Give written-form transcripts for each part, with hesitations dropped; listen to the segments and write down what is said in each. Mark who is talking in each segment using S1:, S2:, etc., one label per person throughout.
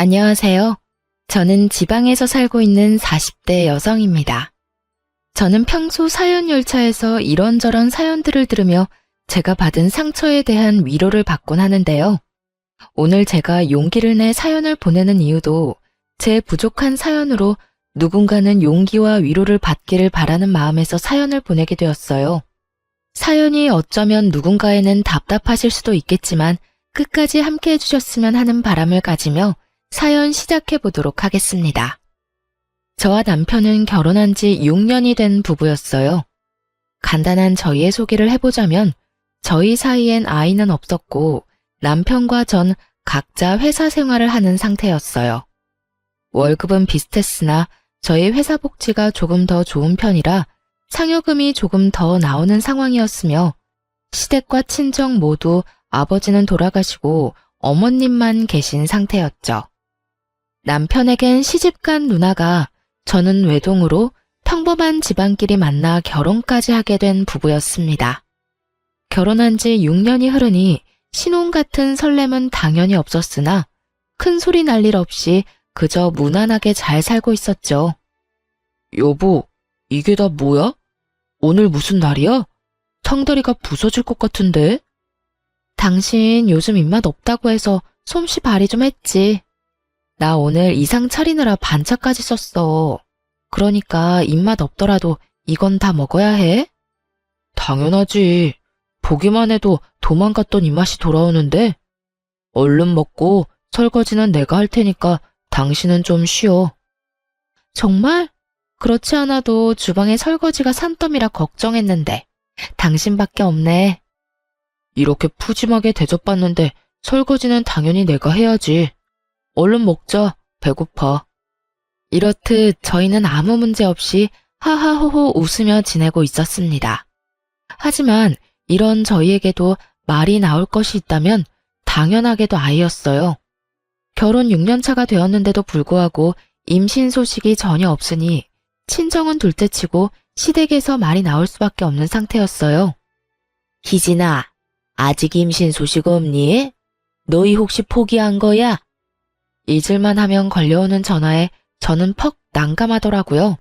S1: 안녕하세요. 저는 지방에서 살고 있는 40대 여성입니다. 저는 평소 사연 열차에서 이런저런 사연들을 들으며 제가 받은 상처에 대한 위로를 받곤 하는데요. 오늘 제가 용기를 내 사연을 보내는 이유도 제 부족한 사연으로 누군가는 용기와 위로를 받기를 바라는 마음에서 사연을 보내게 되었어요. 사연이 어쩌면 누군가에는 답답하실 수도 있겠지만 끝까지 함께 해주셨으면 하는 바람을 가지며 사연 시작해 보도록 하겠습니다. 저와 남편은 결혼한 지 6년이 된 부부였어요. 간단한 저희의 소개를 해보자면 저희 사이엔 아이는 없었고 남편과 전 각자 회사 생활을 하는 상태였어요. 월급은 비슷했으나 저희 회사 복지가 조금 더 좋은 편이라 상여금이 조금 더 나오는 상황이었으며 시댁과 친정 모두 아버지는 돌아가시고 어머님만 계신 상태였죠. 남편에겐 시집간 누나가 저는 외동으로 평범한 집안끼리 만나 결혼까지 하게 된 부부였습니다. 결혼한 지 6년이 흐르니 신혼 같은 설렘은 당연히 없었으나 큰 소리 날 일 없이 그저 무난하게 잘 살고 있었죠.
S2: 여보, 이게 다 뭐야? 오늘 무슨 날이야? 상다리가 부서질 것 같은데?
S1: 당신 요즘 입맛 없다고 해서 솜씨 발휘 좀 했지. 나 오늘 이상 차리느라 반차까지 썼어. 그러니까 입맛 없더라도 이건 다 먹어야 해?
S2: 당연하지. 보기만 해도 도망갔던 입맛이 돌아오는데. 얼른 먹고 설거지는 내가 할 테니까 당신은 좀 쉬어.
S1: 정말? 그렇지 않아도 주방에 설거지가 산더미라 걱정했는데 당신밖에 없네.
S2: 이렇게 푸짐하게 대접받는데 설거지는 당연히 내가 해야지. 얼른 먹자. 배고파.
S1: 이렇듯 저희는 아무 문제 없이 하하호호 웃으며 지내고 있었습니다. 하지만 이런 저희에게도 말이 나올 것이 있다면 당연하게도 아이였어요. 결혼 6년 차가 되었는데도 불구하고 임신 소식이 전혀 없으니 친정은 둘째치고 시댁에서 말이 나올 수밖에 없는 상태였어요.
S2: 희진아, 아직 임신 소식 없니? 너희 혹시 포기한 거야?
S1: 잊을만 하면 걸려오는 전화에 저는 퍽 난감하더라고요.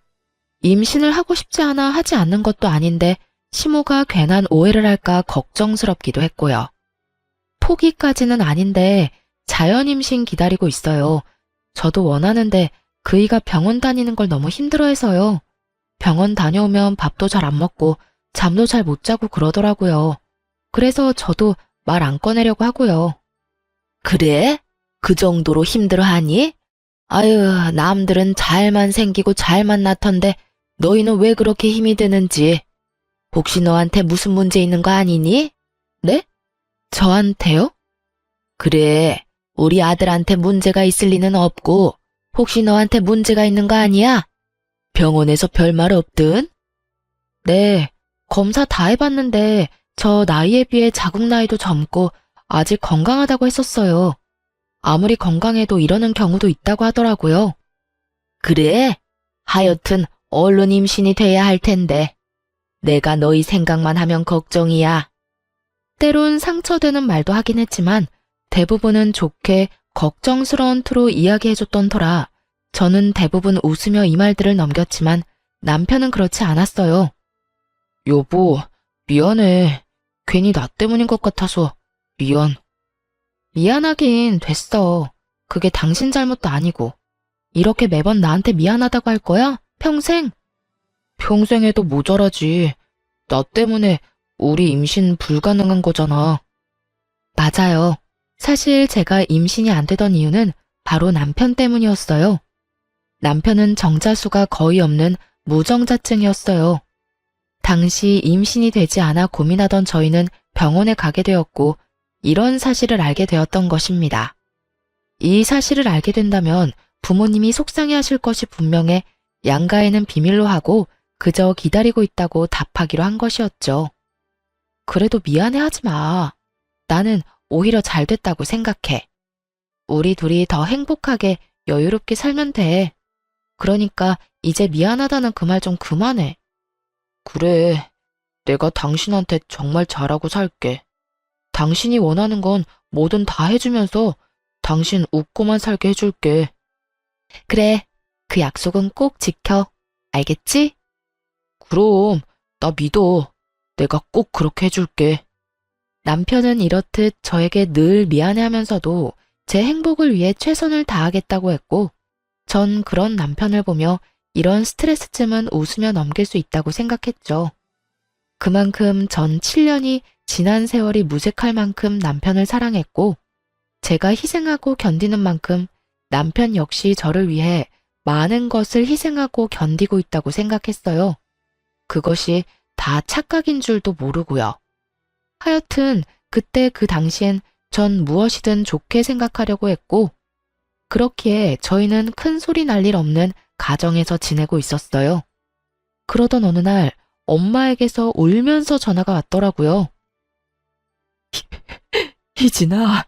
S1: 임신을 하고 싶지 않아 하지 않는 것도 아닌데 시모가 괜한 오해를 할까 걱정스럽기도 했고요. 포기까지는 아닌데 자연 임신 기다리고 있어요. 저도 원하는데 그이가 병원 다니는 걸 너무 힘들어해서요. 병원 다녀오면 밥도 잘 안 먹고 잠도 잘 못 자고 그러더라고요. 그래서 저도 말 안 꺼내려고 하고요.
S2: 그래? 그 정도로 힘들어하니? 아유, 남들은 잘만 생기고 잘만 낳던데 너희는 왜 그렇게 힘이 드는지. 혹시 너한테 무슨 문제 있는 거 아니니?
S1: 네? 저한테요?
S2: 그래, 우리 아들한테 문제가 있을 리는 없고 혹시 너한테 문제가 있는 거 아니야? 병원에서 별말 없든?
S1: 네, 검사 다 해봤는데 저 나이에 비해 자궁 나이도 젊고 아직 건강하다고 했었어요. 아무리 건강해도 이러는 경우도 있다고 하더라고요.
S2: 그래? 하여튼 얼른 임신이 돼야 할 텐데. 내가 너희 생각만 하면 걱정이야.
S1: 때론 상처되는 말도 하긴 했지만 대부분은 좋게 걱정스러운 투로 이야기해줬던 터라 저는 대부분 웃으며 이 말들을 넘겼지만 남편은 그렇지 않았어요.
S2: 여보, 미안해. 괜히 나 때문인 것 같아서 미안.
S1: 미안하긴 됐어. 그게 당신 잘못도 아니고. 이렇게 매번 나한테 미안하다고 할 거야? 평생?
S2: 평생 해도 모자라지. 나 때문에 우리 임신 불가능한 거잖아.
S1: 맞아요. 사실 제가 임신이 안 되던 이유는 바로 남편 때문이었어요. 남편은 정자수가 거의 없는 무정자증이었어요. 당시 임신이 되지 않아 고민하던 저희는 병원에 가게 되었고 이런 사실을 알게 되었던 것입니다. 이 사실을 알게 된다면 부모님이 속상해하실 것이 분명해 양가에는 비밀로 하고 그저 기다리고 있다고 답하기로 한 것이었죠. 그래도 미안해하지 마. 나는 오히려 잘 됐다고 생각해. 우리 둘이 더 행복하게 여유롭게 살면 돼. 그러니까 이제 미안하다는 그 말 좀 그만해.
S2: 그래, 내가 당신한테 정말 잘하고 살게. 당신이 원하는 건 뭐든 다 해주면서 당신 웃고만 살게 해줄게.
S1: 그래, 그 약속은 꼭 지켜. 알겠지?
S2: 그럼, 나 믿어. 내가 꼭 그렇게 해줄게.
S1: 남편은 이렇듯 저에게 늘 미안해하면서도 제 행복을 위해 최선을 다하겠다고 했고, 전 그런 남편을 보며 이런 스트레스쯤은 웃으며 넘길 수 있다고 생각했죠. 그만큼 전 7년이 지난 세월이 무색할 만큼 남편을 사랑했고, 제가 희생하고 견디는 만큼 남편 역시 저를 위해 많은 것을 희생하고 견디고 있다고 생각했어요. 그것이 다 착각인 줄도 모르고요. 하여튼 그때 그 당시엔 전 무엇이든 좋게 생각하려고 했고, 그렇기에 저희는 큰 소리 날 일 없는 가정에서 지내고 있었어요. 그러던 어느 날 엄마에게서 울면서 전화가 왔더라고요. 희진아,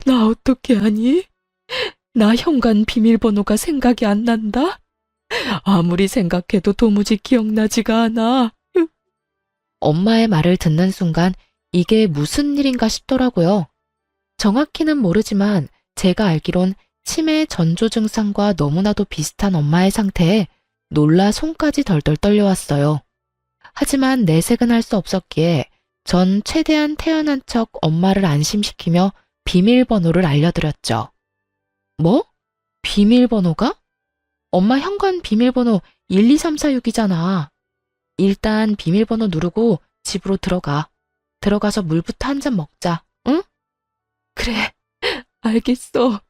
S1: 나 어떻게 하니? 나 현관 비밀번호가 생각이 안 난다? 아무리 생각해도 도무지 기억나지가 않아. 엄마의 말을 듣는 순간 이게 무슨 일인가 싶더라고요. 정확히는 모르지만 제가 알기론 치매 전조 증상과 너무나도 비슷한 엄마의 상태에 놀라 손까지 덜덜 떨려왔어요. 하지만 내색은 할 수 없었기에 전 최대한 태연한 척 엄마를 안심시키며 비밀번호를 알려드렸죠. 뭐? 비밀번호가? 엄마 현관 비밀번호 12346이잖아. 일단 비밀번호 누르고 집으로 들어가. 들어가서 물부터 한 잔 먹자, 응? 그래, 알겠어.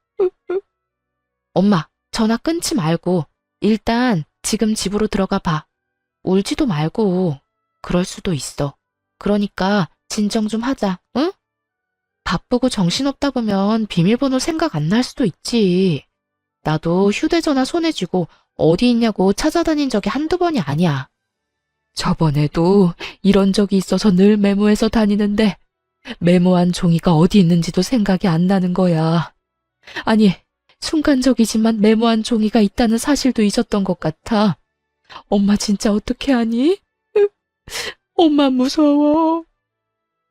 S1: 엄마, 전화 끊지 말고 일단 지금 집으로 들어가 봐. 울지도 말고. 그럴 수도 있어. 그러니까 진정 좀 하자, 응? 바쁘고 정신없다 보면 비밀번호 생각 안 날 수도 있지. 나도 휴대전화 손에 쥐고 어디 있냐고 찾아다닌 적이 한두 번이 아니야. 저번에도 이런 적이 있어서 늘 메모해서 다니는데 메모한 종이가 어디 있는지도 생각이 안 나는 거야. 아니, 순간적이지만 메모한 종이가 있다는 사실도 잊었던 것 같아. 엄마 진짜 어떻게 하니? 엄마 무서워.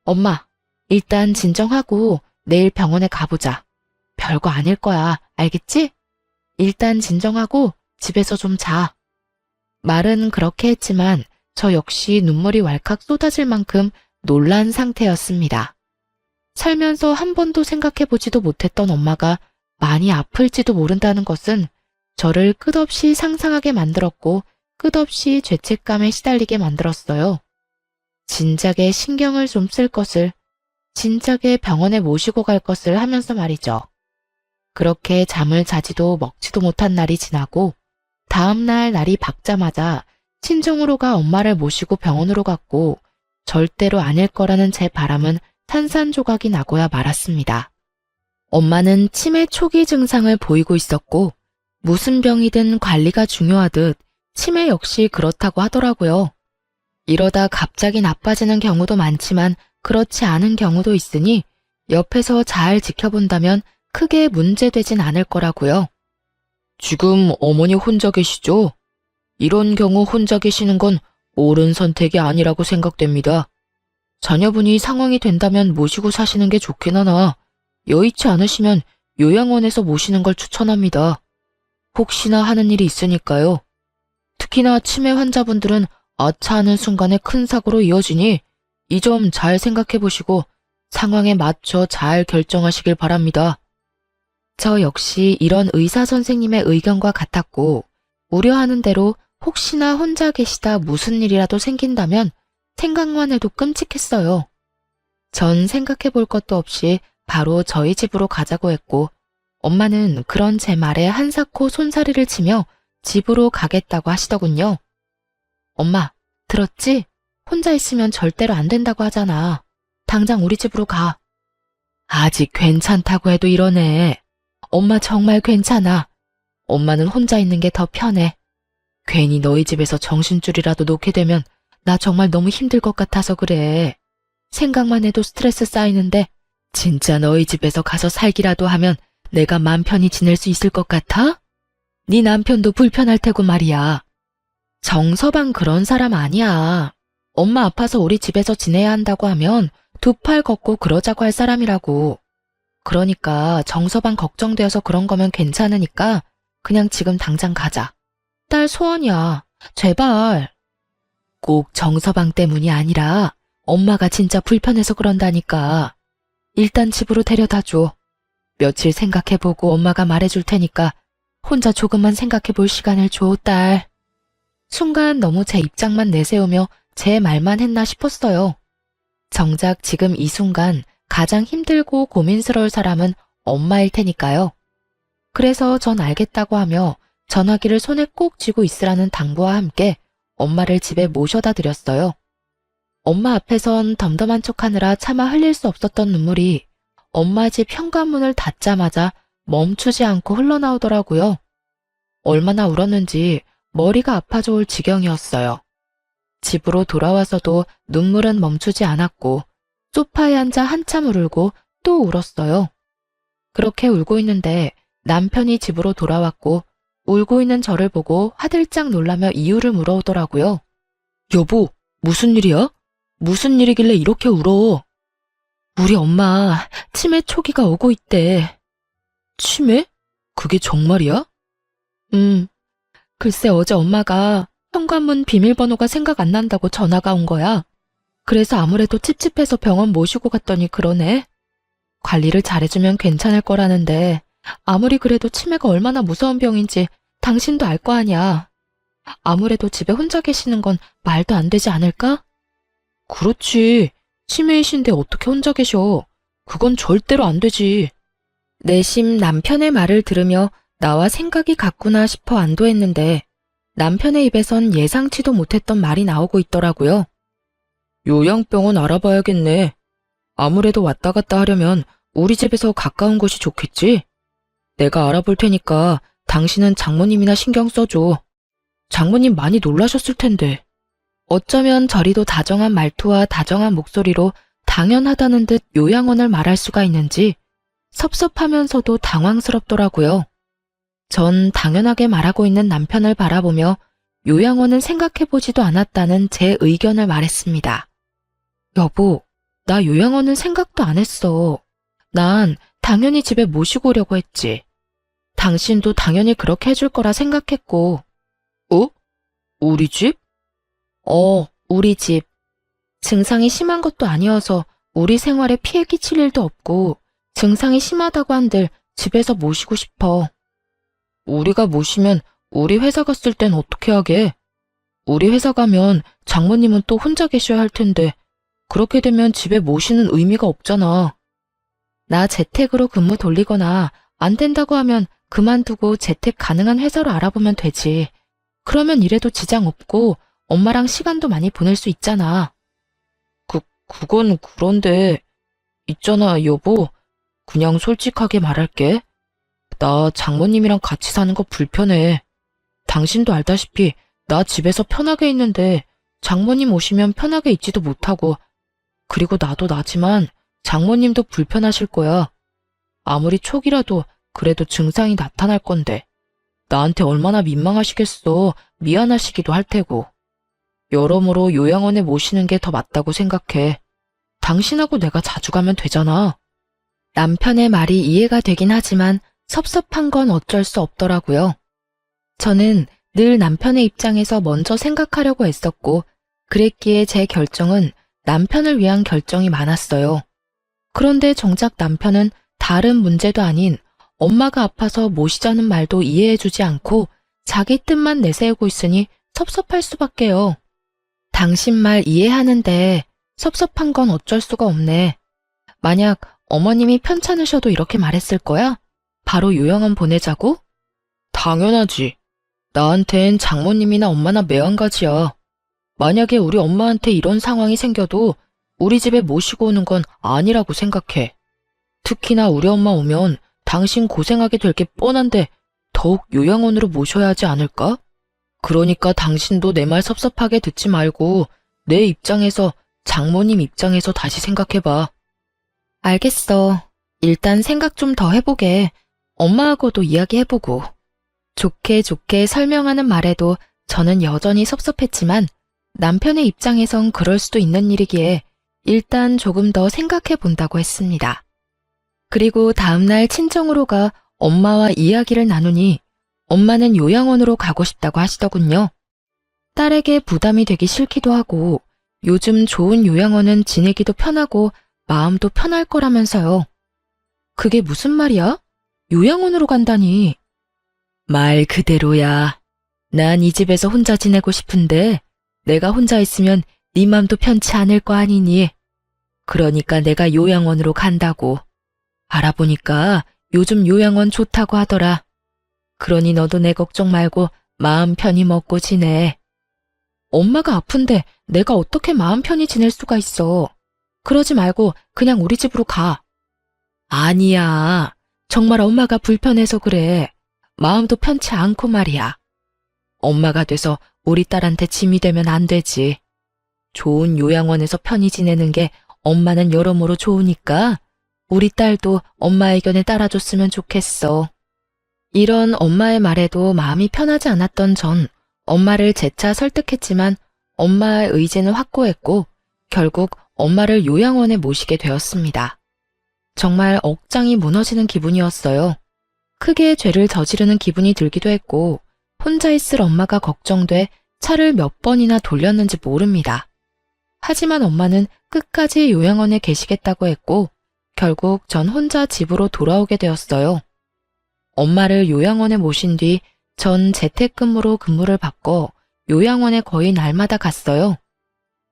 S1: 엄마, 일단 진정하고 내일 병원에 가보자. 별거 아닐 거야, 알겠지? 일단 진정하고 집에서 좀 자. 말은 그렇게 했지만 저 역시 눈물이 왈칵 쏟아질 만큼 놀란 상태였습니다. 살면서 한 번도 생각해보지도 못했던 엄마가 많이 아플지도 모른다는 것은 저를 끝없이 상상하게 만들었고 끝없이 죄책감에 시달리게 만들었어요. 진작에 신경을 좀 쓸 것을, 진작에 병원에 모시고 갈 것을 하면서 말이죠. 그렇게 잠을 자지도 먹지도 못한 날이 지나고 다음날 날이 밝자마자 친정으로 가 엄마를 모시고 병원으로 갔고 절대로 아닐 거라는 제 바람은 산산조각이 나고야 말았습니다. 엄마는 치매 초기 증상을 보이고 있었고 무슨 병이든 관리가 중요하듯 치매 역시 그렇다고 하더라고요. 이러다 갑자기 나빠지는 경우도 많지만 그렇지 않은 경우도 있으니 옆에서 잘 지켜본다면 크게 문제되진 않을 거라고요. 지금 어머니 혼자 계시죠? 이런 경우 혼자 계시는 건 옳은 선택이 아니라고 생각됩니다. 자녀분이 상황이 된다면 모시고 사시는 게 좋긴 하나 여의치 않으시면 요양원에서 모시는 걸 추천합니다. 혹시나 하는 일이 있으니까요. 특히나 치매 환자분들은 아차 하는 순간에 큰 사고로 이어지니 이 점 잘 생각해 보시고 상황에 맞춰 잘 결정하시길 바랍니다. 저 역시 이런 의사 선생님의 의견과 같았고 우려하는 대로 혹시나 혼자 계시다 무슨 일이라도 생긴다면 생각만 해도 끔찍했어요. 전 생각해 볼 것도 없이 바로 저희 집으로 가자고 했고 엄마는 그런 제 말에 한사코 손사리를 치며 집으로 가겠다고 하시더군요. 엄마, 들었지? 혼자 있으면 절대로 안 된다고 하잖아. 당장 우리 집으로 가. 아직 괜찮다고 해도 이러네. 엄마 정말 괜찮아. 엄마는 혼자 있는 게 더 편해. 괜히 너희 집에서 정신줄이라도 놓게 되면 나 정말 너무 힘들 것 같아서 그래. 생각만 해도 스트레스 쌓이는데 진짜 너희 집에서 가서 살기라도 하면 내가 맘 편히 지낼 수 있을 것 같아? 네 남편도 불편할 테고 말이야. 정서방 그런 사람 아니야. 엄마 아파서 우리 집에서 지내야 한다고 하면 두 팔 걷고 그러자고 할 사람이라고. 그러니까 정서방 걱정되어서 그런 거면 괜찮으니까 그냥 지금 당장 가자. 딸 소원이야. 제발. 꼭 정서방 때문이 아니라 엄마가 진짜 불편해서 그런다니까. 일단 집으로 데려다 줘. 며칠 생각해보고 엄마가 말해줄 테니까 혼자 조금만 생각해볼 시간을 줘, 딸. 순간 너무 제 입장만 내세우며 제 말만 했나 싶었어요. 정작 지금 이 순간 가장 힘들고 고민스러울 사람은 엄마일 테니까요. 그래서 전 알겠다고 하며 전화기를 손에 꼭 쥐고 있으라는 당부와 함께 엄마를 집에 모셔다 드렸어요. 엄마 앞에선 덤덤한 척하느라 차마 흘릴 수 없었던 눈물이 엄마 집 현관문을 닫자마자 멈추지 않고 흘러나오더라고요. 얼마나 울었는지 머리가 아파져 올 지경이었어요. 집으로 돌아와서도 눈물은 멈추지 않았고 소파에 앉아 한참 울고 또 울었어요. 그렇게 울고 있는데 남편이 집으로 돌아왔고 울고 있는 저를 보고 화들짝 놀라며 이유를 물어오더라고요. 여보, 무슨 일이야? 무슨 일이길래 이렇게 울어? 우리 엄마 치매 초기가 오고 있대. 치매? 그게 정말이야? 글쎄 어제 엄마가 현관문 비밀번호가 생각 안 난다고 전화가 온 거야. 그래서 아무래도 찝찝해서 병원 모시고 갔더니 그러네. 관리를 잘해주면 괜찮을 거라는데 아무리 그래도 치매가 얼마나 무서운 병인지 당신도 알 거 아니야. 아무래도 집에 혼자 계시는 건 말도 안 되지 않을까? 그렇지. 치매이신데 어떻게 혼자 계셔. 그건 절대로 안 되지. 내심 남편의 말을 들으며 나와 생각이 같구나 싶어 안도했는데 남편의 입에선 예상치도 못했던 말이 나오고 있더라고요. 요양병원 알아봐야겠네. 아무래도 왔다 갔다 하려면 우리 집에서 가까운 곳이 좋겠지? 내가 알아볼 테니까 당신은 장모님이나 신경 써줘. 장모님 많이 놀라셨을 텐데. 어쩌면 저리도 다정한 말투와 다정한 목소리로 당연하다는 듯 요양원을 말할 수가 있는지 섭섭하면서도 당황스럽더라고요. 전 당연하게 말하고 있는 남편을 바라보며 요양원은 생각해보지도 않았다는 제 의견을 말했습니다. 여보, 나 요양원은 생각도 안 했어. 난 당연히 집에 모시고 오려고 했지. 당신도 당연히 그렇게 해줄 거라 생각했고. 어? 우리 집? 우리 집. 증상이 심한 것도 아니어서 우리 생활에 피해 끼칠 일도 없고 증상이 심하다고 한들 집에서 모시고 싶어. 우리가 모시면 우리 회사 갔을 땐 어떻게 하게? 우리 회사 가면 장모님은 또 혼자 계셔야 할 텐데 그렇게 되면 집에 모시는 의미가 없잖아. 나 재택으로 근무 돌리거나 안 된다고 하면 그만두고 재택 가능한 회사로 알아보면 되지. 그러면 일해도 지장 없고 엄마랑 시간도 많이 보낼 수 있잖아. 그건 그런데 있잖아 여보. 그냥 솔직하게 말할게. 나 장모님이랑 같이 사는 거 불편해. 당신도 알다시피 나 집에서 편하게 있는데 장모님 오시면 편하게 있지도 못하고 그리고 나도 나지만 장모님도 불편하실 거야. 아무리 초기라도 그래도 증상이 나타날 건데 나한테 얼마나 민망하시겠어. 미안하시기도 할 테고. 여러모로 요양원에 모시는 게 더 맞다고 생각해. 당신하고 내가 자주 가면 되잖아. 남편의 말이 이해가 되긴 하지만 섭섭한 건 어쩔 수 없더라고요. 저는 늘 남편의 입장에서 먼저 생각하려고 했었고 그랬기에 제 결정은 남편을 위한 결정이 많았어요. 그런데 정작 남편은 다른 문제도 아닌 엄마가 아파서 모시자는 말도 이해해주지 않고 자기 뜻만 내세우고 있으니 섭섭할 수밖에요. 당신 말 이해하는데 섭섭한 건 어쩔 수가 없네. 만약 어머님이 편찮으셔도 이렇게 말했을 거야? 바로 요양원 보내자고? 당연하지. 나한텐 장모님이나 엄마나 매한가지야. 만약에 우리 엄마한테 이런 상황이 생겨도 우리 집에 모시고 오는 건 아니라고 생각해. 특히나 우리 엄마 오면 당신 고생하게 될 게 뻔한데 더욱 요양원으로 모셔야 하지 않을까? 그러니까 당신도 내 말 섭섭하게 듣지 말고 내 입장에서 장모님 입장에서 다시 생각해봐. 알겠어. 일단 생각 좀 더 해보게. 엄마하고도 이야기해보고. 좋게 좋게 설명하는 말에도 저는 여전히 섭섭했지만 남편의 입장에선 그럴 수도 있는 일이기에 일단 조금 더 생각해본다고 했습니다. 그리고 다음날 친정으로 가 엄마와 이야기를 나누니 엄마는 요양원으로 가고 싶다고 하시더군요. 딸에게 부담이 되기 싫기도 하고 요즘 좋은 요양원은 지내기도 편하고 마음도 편할 거라면서요. 그게 무슨 말이야? 요양원으로 간다니. 말 그대로야. 난 이 집에서 혼자 지내고 싶은데 내가 혼자 있으면 네 맘도 편치 않을 거 아니니. 그러니까 내가 요양원으로 간다고. 알아보니까 요즘 요양원 좋다고 하더라. 그러니 너도 내 걱정 말고 마음 편히 먹고 지내. 엄마가 아픈데 내가 어떻게 마음 편히 지낼 수가 있어. 그러지 말고 그냥 우리 집으로 가. 아니야. 정말 엄마가 불편해서 그래. 마음도 편치 않고 말이야. 엄마가 돼서 우리 딸한테 짐이 되면 안 되지. 좋은 요양원에서 편히 지내는 게 엄마는 여러모로 좋으니까 우리 딸도 엄마 의견에 따라줬으면 좋겠어. 이런 엄마의 말에도 마음이 편하지 않았던 전 엄마를 재차 설득했지만 엄마의 의지는 확고했고 결국 엄마를 요양원에 모시게 되었습니다. 정말 억장이 무너지는 기분이었어요. 크게 죄를 저지르는 기분이 들기도 했고 혼자 있을 엄마가 걱정돼 차를 몇 번이나 돌렸는지 모릅니다. 하지만 엄마는 끝까지 요양원에 계시겠다고 했고 결국 전 혼자 집으로 돌아오게 되었어요. 엄마를 요양원에 모신 뒤 전 재택근무로 근무를 바꿔 요양원에 거의 날마다 갔어요.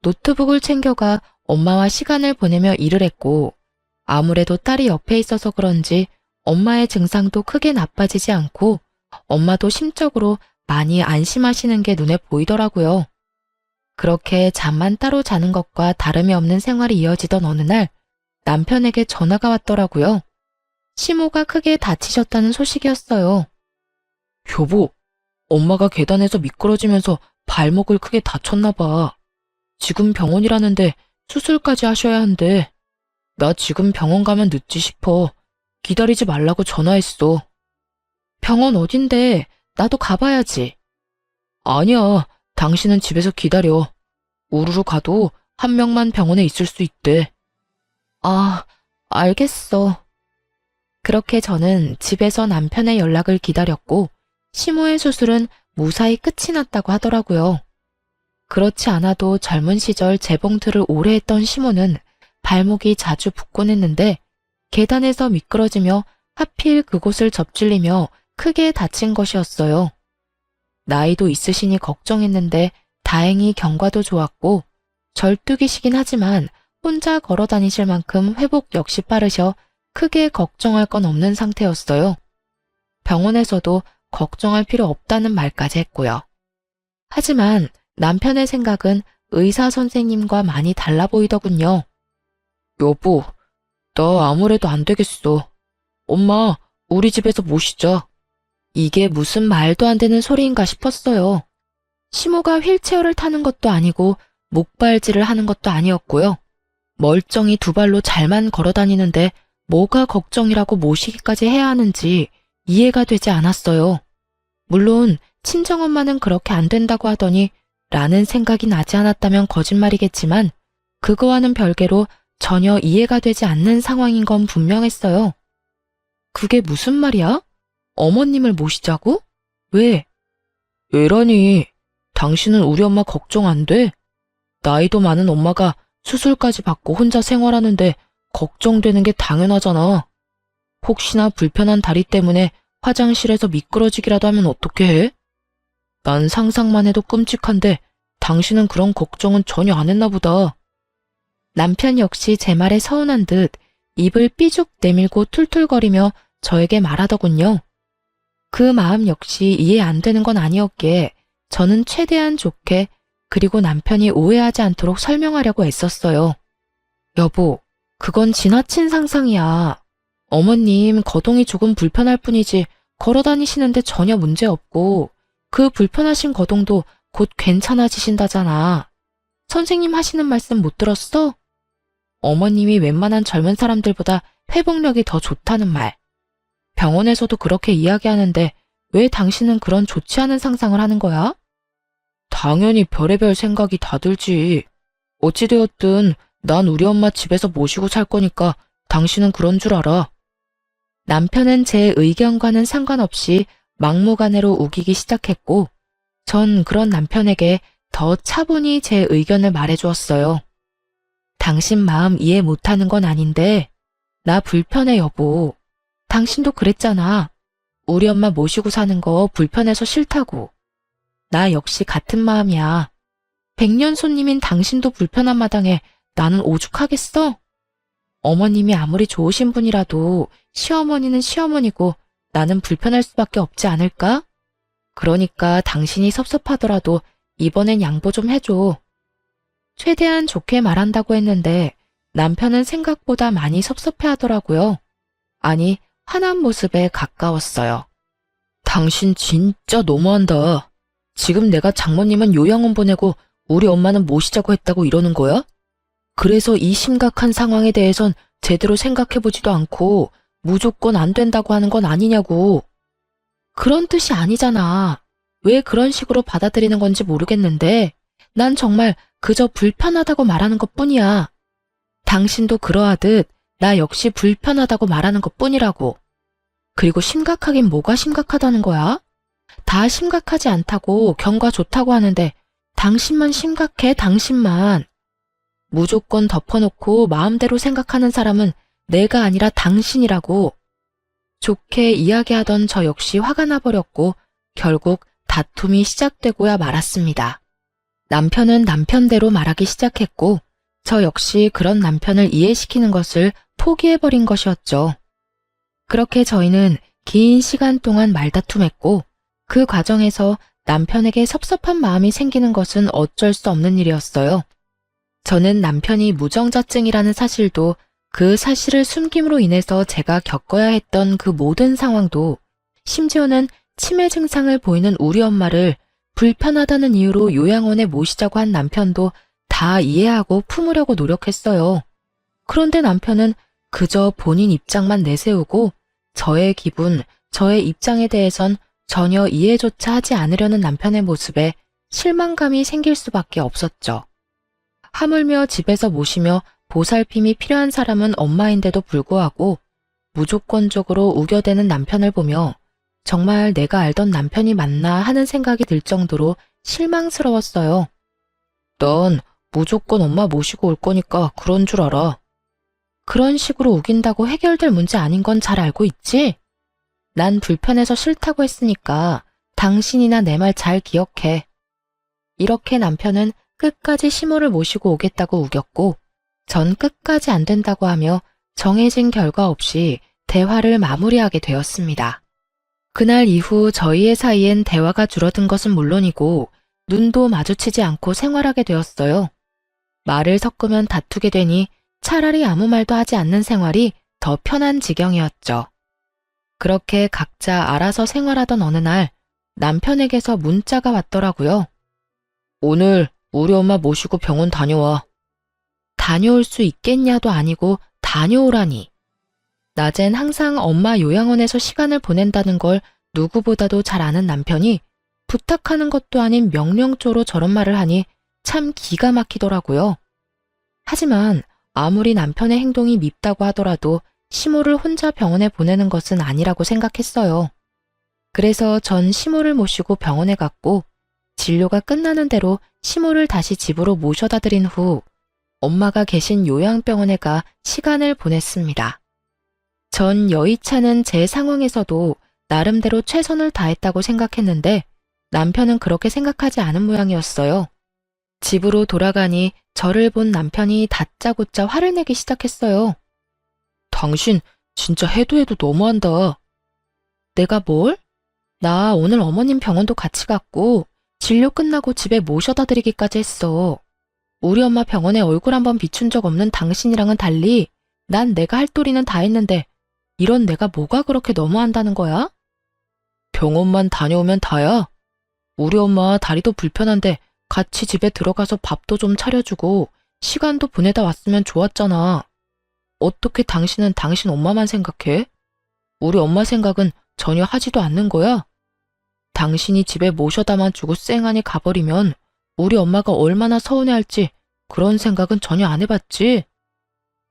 S1: 노트북을 챙겨가 엄마와 시간을 보내며 일을 했고 아무래도 딸이 옆에 있어서 그런지 엄마의 증상도 크게 나빠지지 않고 엄마도 심적으로 많이 안심하시는 게 눈에 보이더라고요. 그렇게 잠만 따로 자는 것과 다름이 없는 생활이 이어지던 어느 날 남편에게 전화가 왔더라고요. 시모가 크게 다치셨다는 소식이었어요. 여보, 엄마가 계단에서 미끄러지면서 발목을 크게 다쳤나 봐. 지금 병원이라는데 수술까지 하셔야 한대. 나 지금 병원 가면 늦지 싶어. 기다리지 말라고 전화했어. 병원 어딘데? 나도 가봐야지. 아니야, 당신은 집에서 기다려. 우르르 가도 한 명만 병원에 있을 수 있대. 아, 알겠어. 그렇게 저는 집에서 남편의 연락을 기다렸고 시모의 수술은 무사히 끝이 났다고 하더라고요. 그렇지 않아도 젊은 시절 재봉틀을 오래 했던 시모는 발목이 자주 붓곤 했는데 계단에서 미끄러지며 하필 그곳을 접질리며 크게 다친 것이었어요. 나이도 있으시니 걱정했는데 다행히 경과도 좋았고 절뚝이시긴 하지만 혼자 걸어 다니실 만큼 회복 역시 빠르셔 크게 걱정할 건 없는 상태였어요. 병원에서도 걱정할 필요 없다는 말까지 했고요. 하지만 남편의 생각은 의사 선생님과 많이 달라 보이더군요. 여보, 나 아무래도 안 되겠어. 엄마, 우리 집에서 모시자. 이게 무슨 말도 안 되는 소리인가 싶었어요. 시모가 휠체어를 타는 것도 아니고 목발질을 하는 것도 아니었고요. 멀쩡히 두 발로 잘만 걸어 다니는데 뭐가 걱정이라고 모시기까지 해야 하는지 이해가 되지 않았어요. 물론 친정엄마는 그렇게 안 된다고 하더니 라는 생각이 나지 않았다면 거짓말이겠지만 그거와는 별개로 전혀 이해가 되지 않는 상황인 건 분명했어요. 그게 무슨 말이야? 어머님을 모시자고? 왜? 왜라니? 당신은 우리 엄마 걱정 안 돼? 나이도 많은 엄마가 수술까지 받고 혼자 생활하는데 걱정되는 게 당연하잖아. 혹시나 불편한 다리 때문에 화장실에서 미끄러지기라도 하면 어떻게 해? 난 상상만 해도 끔찍한데 당신은 그런 걱정은 전혀 안 했나 보다. 남편 역시 제 말에 서운한 듯 입을 삐죽 내밀고 툴툴거리며 저에게 말하더군요. 그 마음 역시 이해 안 되는 건 아니었기에 저는 최대한 좋게 그리고 남편이 오해하지 않도록 설명하려고 애썼어요. 여보, 그건 지나친 상상이야. 어머님 거동이 조금 불편할 뿐이지 걸어 다니시는데 전혀 문제 없고 그 불편하신 거동도 곧 괜찮아지신다잖아. 선생님 하시는 말씀 못 들었어? 어머님이 웬만한 젊은 사람들보다 회복력이 더 좋다는 말. 병원에서도 그렇게 이야기하는데 왜 당신은 그런 좋지 않은 상상을 하는 거야? 당연히 별의별 생각이 다 들지. 어찌되었든 난 우리 엄마 집에서 모시고 살 거니까 당신은 그런 줄 알아. 남편은 제 의견과는 상관없이 막무가내로 우기기 시작했고, 전 그런 남편에게 더 차분히 제 의견을 말해주었어요. 당신 마음 이해 못하는 건 아닌데, 나 불편해 여보. 당신도 그랬잖아. 우리 엄마 모시고 사는 거 불편해서 싫다고. 나 역시 같은 마음이야. 백년 손님인 당신도 불편한 마당에 나는 오죽하겠어? 어머님이 아무리 좋으신 분이라도 시어머니는 시어머니고 나는 불편할 수밖에 없지 않을까? 그러니까 당신이 섭섭하더라도 이번엔 양보 좀 해줘. 최대한 좋게 말한다고 했는데 남편은 생각보다 많이 섭섭해하더라고요. 아니, 화난 모습에 가까웠어요. 당신 진짜 너무한다. 지금 내가 장모님은 요양원 보내고 우리 엄마는 모시자고 했다고 이러는 거야? 그래서 이 심각한 상황에 대해선 제대로 생각해보지도 않고 무조건 안 된다고 하는 건 아니냐고. 그런 뜻이 아니잖아. 왜 그런 식으로 받아들이는 건지 모르겠는데 난 정말 그저 불편하다고 말하는 것뿐이야. 당신도 그러하듯 나 역시 불편하다고 말하는 것뿐이라고. 그리고 심각하긴 뭐가 심각하다는 거야? 다 심각하지 않다고 경과 좋다고 하는데 당신만 심각해, 당신만. 무조건 덮어놓고 마음대로 생각하는 사람은 내가 아니라 당신이라고. 좋게 이야기하던 저 역시 화가 나버렸고 결국 다툼이 시작되고야 말았습니다. 남편은 남편대로 말하기 시작했고 저 역시 그런 남편을 이해시키는 것을 포기해버린 것이었죠. 그렇게 저희는 긴 시간 동안 말다툼했고 그 과정에서 남편에게 섭섭한 마음이 생기는 것은 어쩔 수 없는 일이었어요. 저는 남편이 무정자증이라는 사실도 그 사실을 숨김으로 인해서 제가 겪어야 했던 그 모든 상황도 심지어는 치매 증상을 보이는 우리 엄마를 불편하다는 이유로 요양원에 모시자고 한 남편도 다 이해하고 품으려고 노력했어요. 그런데 남편은 그저 본인 입장만 내세우고 저의 기분, 저의 입장에 대해선 전혀 이해조차 하지 않으려는 남편의 모습에 실망감이 생길 수밖에 없었죠. 하물며 집에서 모시며 보살핌이 필요한 사람은 엄마인데도 불구하고 무조건적으로 우겨대는 남편을 보며 정말 내가 알던 남편이 맞나 하는 생각이 들 정도로 실망스러웠어요. 넌 무조건 엄마 모시고 올 거니까 그런 줄 알아. 그런 식으로 우긴다고 해결될 문제 아닌 건 잘 알고 있지? 난 불편해서 싫다고 했으니까 당신이나 내 말 잘 기억해. 이렇게 남편은 끝까지 시모를 모시고 오겠다고 우겼고 전 끝까지 안 된다고 하며 정해진 결과 없이 대화를 마무리하게 되었습니다. 그날 이후 저희의 사이엔 대화가 줄어든 것은 물론이고 눈도 마주치지 않고 생활하게 되었어요. 말을 섞으면 다투게 되니 차라리 아무 말도 하지 않는 생활이 더 편한 지경이었죠. 그렇게 각자 알아서 생활하던 어느 날 남편에게서 문자가 왔더라고요. 오늘 우리 엄마 모시고 병원 다녀와. 다녀올 수 있겠냐도 아니고 다녀오라니. 낮엔 항상 엄마 요양원에서 시간을 보낸다는 걸 누구보다도 잘 아는 남편이 부탁하는 것도 아닌 명령조로 저런 말을 하니 참 기가 막히더라고요. 하지만 아무리 남편의 행동이 밉다고 하더라도 시모를 혼자 병원에 보내는 것은 아니라고 생각했어요. 그래서 전 시모를 모시고 병원에 갔고 진료가 끝나는 대로 시모를 다시 집으로 모셔다 드린 후 엄마가 계신 요양병원에 가 시간을 보냈습니다. 전 여의치않은 제 상황에서도 나름대로 최선을 다했다고 생각했는데 남편은 그렇게 생각하지 않은 모양이었어요. 집으로 돌아가니 저를 본 남편이 다짜고짜 화를 내기 시작했어요. 당신 진짜 해도 해도 너무한다. 내가 뭘? 나 오늘 어머님 병원도 같이 갔고 진료 끝나고 집에 모셔다 드리기까지 했어. 우리 엄마 병원에 얼굴 한번 비춘 적 없는 당신이랑은 달리 난 내가 할 도리는 다 했는데 이런 내가 뭐가 그렇게 너무한다는 거야? 병원만 다녀오면 다야. 우리 엄마 다리도 불편한데 같이 집에 들어가서 밥도 좀 차려주고 시간도 보내다 왔으면 좋았잖아. 어떻게 당신은 당신 엄마만 생각해? 우리 엄마 생각은 전혀 하지도 않는 거야? 당신이 집에 모셔다만 주고 쌩하니 가버리면 우리 엄마가 얼마나 서운해할지 그런 생각은 전혀 안 해봤지?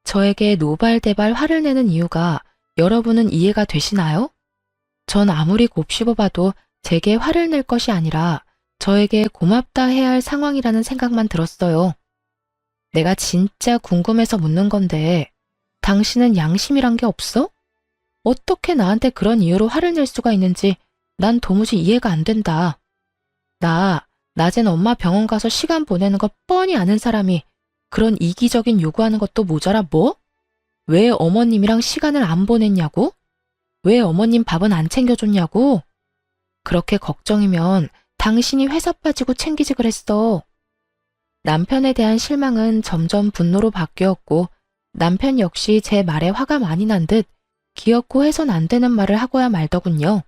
S1: 저에게 노발대발 화를 내는 이유가 여러분은 이해가 되시나요? 전 아무리 곱씹어봐도 제게 화를 낼 것이 아니라 저에게 고맙다 해야 할 상황이라는 생각만 들었어요. 내가 진짜 궁금해서 묻는 건데 당신은 양심이란 게 없어? 어떻게 나한테 그런 이유로 화를 낼 수가 있는지 난 도무지 이해가 안 된다. 나 낮엔 엄마 병원 가서 시간 보내는 거 뻔히 아는 사람이 그런 이기적인 요구하는 것도 모자라 뭐? 왜 어머님이랑 시간을 안 보냈냐고? 왜 어머님 밥은 안 챙겨줬냐고? 그렇게 걱정이면 당신이 회사 빠지고 챙기지 그랬어. 남편에 대한 실망은 점점 분노로 바뀌었고 남편 역시 제 말에 화가 많이 난 듯 기어코 해선 안 되는 말을 하고야 말더군요.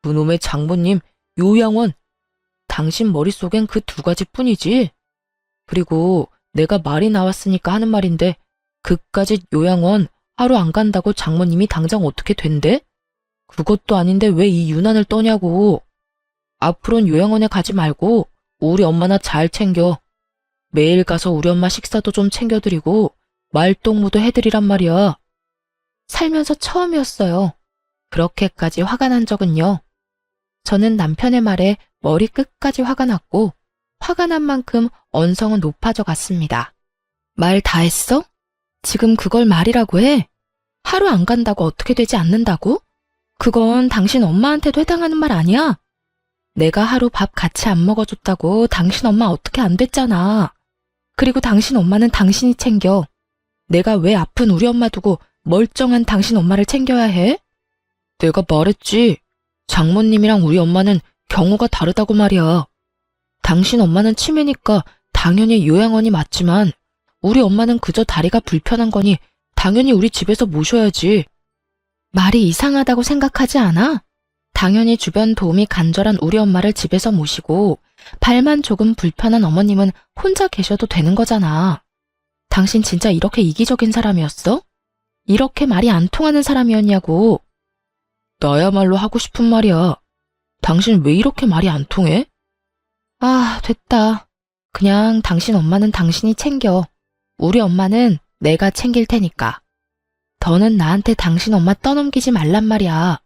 S1: 그놈의 장모님, 요양원. 당신 머릿속엔 그 두 가지뿐이지. 그리고 내가 말이 나왔으니까 하는 말인데 그까짓 요양원 하루 안 간다고 장모님이 당장 어떻게 된대? 그것도 아닌데 왜 이 유난을 떠냐고. 앞으로는 요양원에 가지 말고 우리 엄마나 잘 챙겨. 매일 가서 우리 엄마 식사도 좀 챙겨드리고 말동무도 해드리란 말이야. 살면서 처음이었어요. 그렇게까지 화가 난 적은요. 저는 남편의 말에 머리 끝까지 화가 났고 화가 난 만큼 언성은 높아져 갔습니다. 말 다 했어? 지금 그걸 말이라고 해? 하루 안 간다고 어떻게 되지 않는다고? 그건 당신 엄마한테도 해당하는 말 아니야? 내가 하루 밥 같이 안 먹어줬다고 당신 엄마 어떻게 안 됐잖아. 그리고 당신 엄마는 당신이 챙겨. 내가 왜 아픈 우리 엄마 두고 멀쩡한 당신 엄마를 챙겨야 해? 내가 말했지. 장모님이랑 우리 엄마는 경우가 다르다고 말이야. 당신 엄마는 치매니까 당연히 요양원이 맞지만 우리 엄마는 그저 다리가 불편한 거니 당연히 우리 집에서 모셔야지. 말이 이상하다고 생각하지 않아? 당연히 주변 도움이 간절한 우리 엄마를 집에서 모시고 발만 조금 불편한 어머님은 혼자 계셔도 되는 거잖아. 당신 진짜 이렇게 이기적인 사람이었어? 이렇게 말이 안 통하는 사람이었냐고. 나야말로 하고 싶은 말이야. 당신 왜 이렇게 말이 안 통해? 아, 됐다. 그냥 당신 엄마는 당신이 챙겨. 우리 엄마는 내가 챙길 테니까. 더는 나한테 당신 엄마 떠넘기지 말란 말이야.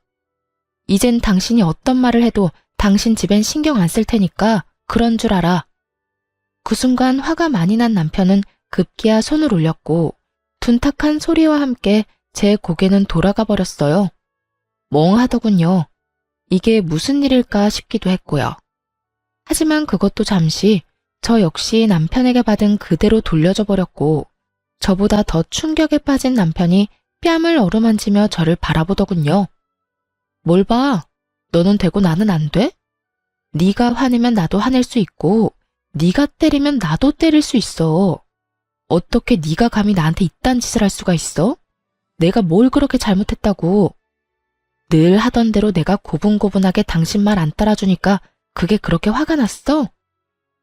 S1: 이젠 당신이 어떤 말을 해도 당신 집엔 신경 안 쓸 테니까 그런 줄 알아. 그 순간 화가 많이 난 남편은 급기야 손을 올렸고 둔탁한 소리와 함께 제 고개는 돌아가 버렸어요. 멍하더군요. 이게 무슨 일일까 싶기도 했고요. 하지만 그것도 잠시 저 역시 남편에게 받은 그대로 돌려줘 버렸고 저보다 더 충격에 빠진 남편이 뺨을 어루만지며 저를 바라보더군요. 뭘 봐? 너는 되고 나는 안 돼? 네가 화내면 나도 화낼 수 있고 네가 때리면 나도 때릴 수 있어. 어떻게 네가 감히 나한테 이딴 짓을 할 수가 있어? 내가 뭘 그렇게 잘못했다고. 늘 하던 대로 내가 고분고분하게 당신 말 안 따라주니까 그게 그렇게 화가 났어?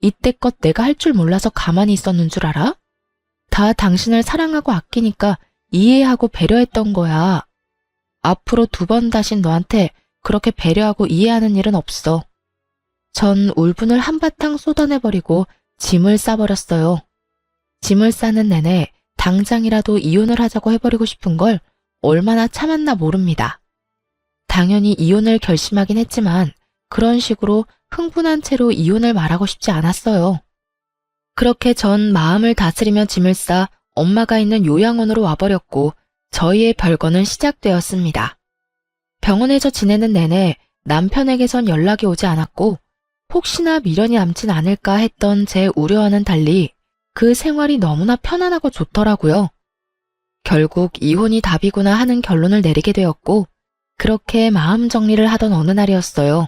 S1: 이때껏 내가 할 줄 몰라서 가만히 있었는 줄 알아? 다 당신을 사랑하고 아끼니까 이해하고 배려했던 거야. 앞으로 2번 다신 너한테 그렇게 배려하고 이해하는 일은 없어. 전 울분을 한바탕 쏟아내버리고 짐을 싸버렸어요. 짐을 싸는 내내 당장이라도 이혼을 하자고 해버리고 싶은 걸 얼마나 참았나 모릅니다. 당연히 이혼을 결심하긴 했지만 그런 식으로 흥분한 채로 이혼을 말하고 싶지 않았어요. 그렇게 전 마음을 다스리며 짐을 싸 엄마가 있는 요양원으로 와버렸고 저희의 별거는 시작되었습니다. 병원에서 지내는 내내 남편에게선 연락이 오지 않았고 혹시나 미련이 남진 않을까 했던 제 우려와는 달리 그 생활이 너무나 편안하고 좋더라고요. 결국 이혼이 답이구나 하는 결론을 내리게 되었고 그렇게 마음 정리를 하던 어느 날이었어요.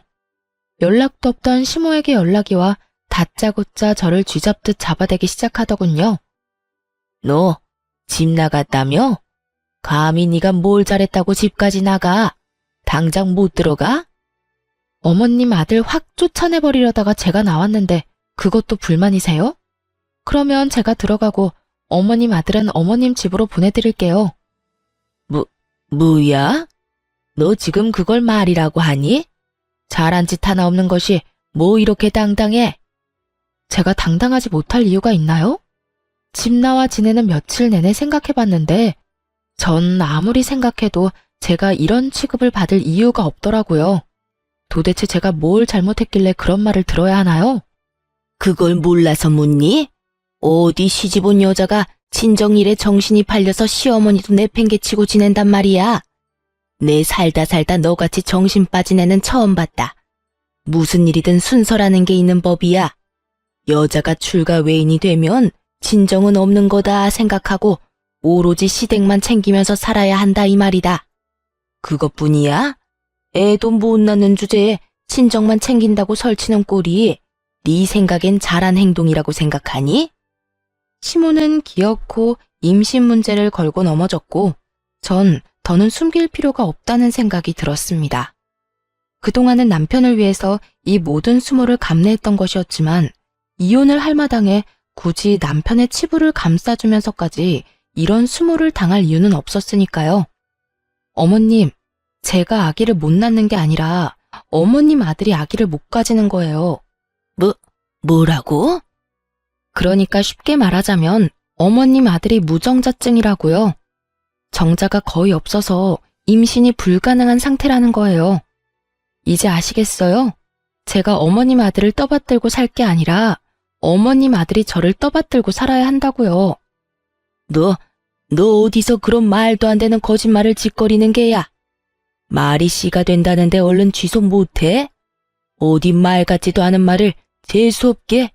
S1: 연락도 없던 시모에게 연락이 와 다짜고짜 저를 쥐잡듯 잡아대기 시작하더군요.
S2: 너 집 나갔다며? 감히 네가 뭘 잘했다고 집까지 나가? 당장 못 들어가?
S1: 어머님 아들 확 쫓아내버리려다가 제가 나왔는데 그것도 불만이세요? 그러면 제가 들어가고 어머님 아들은 어머님 집으로 보내드릴게요.
S2: 뭐야? 너 지금 그걸 말이라고 하니? 잘한 짓 하나 없는 것이 뭐 이렇게 당당해?
S1: 제가 당당하지 못할 이유가 있나요? 집 나와 지내는 며칠 내내 생각해봤는데 전 아무리 생각해도 제가 이런 취급을 받을 이유가 없더라고요. 도대체 제가 뭘 잘못했길래 그런 말을 들어야 하나요?
S2: 그걸 몰라서 묻니? 어디 시집 온 여자가 친정일에 정신이 팔려서 시어머니도 내팽개치고 지낸단 말이야. 내 살다 너같이 정신 빠진 애는 처음 봤다. 무슨 일이든 순서라는 게 있는 법이야. 여자가 출가 외인이 되면 진정은 없는 거다 생각하고 오로지 시댁만 챙기면서 살아야 한다 이 말이다. 그것뿐이야? 애도 못 낳는 주제에 친정만 챙긴다고 설치는 꼴이 네 생각엔 잘한 행동이라고 생각하니?
S1: 시모는 기어코 임신 문제를 걸고 넘어졌고 전 더는 숨길 필요가 없다는 생각이 들었습니다. 그동안은 남편을 위해서 이 모든 수모를 감내했던 것이었지만 이혼을 할 마당에 굳이 남편의 치부를 감싸주면서까지 이런 수모를 당할 이유는 없었으니까요. 어머님, 제가 아기를 못 낳는 게 아니라 어머님 아들이 아기를 못 가지는 거예요.
S2: 뭐라고?
S1: 그러니까 쉽게 말하자면 어머님 아들이 무정자증이라고요. 정자가 거의 없어서 임신이 불가능한 상태라는 거예요. 이제 아시겠어요? 제가 어머님 아들을 떠받들고 살 게 아니라 어머님 아들이 저를 떠받들고 살아야 한다고요.
S2: 너 어디서 그런 말도 안 되는 거짓말을 짓거리는 게야? 말이 씨가 된다는데 얼른 취소 못해? 어디 말 같지도 않은 말을 재수없게?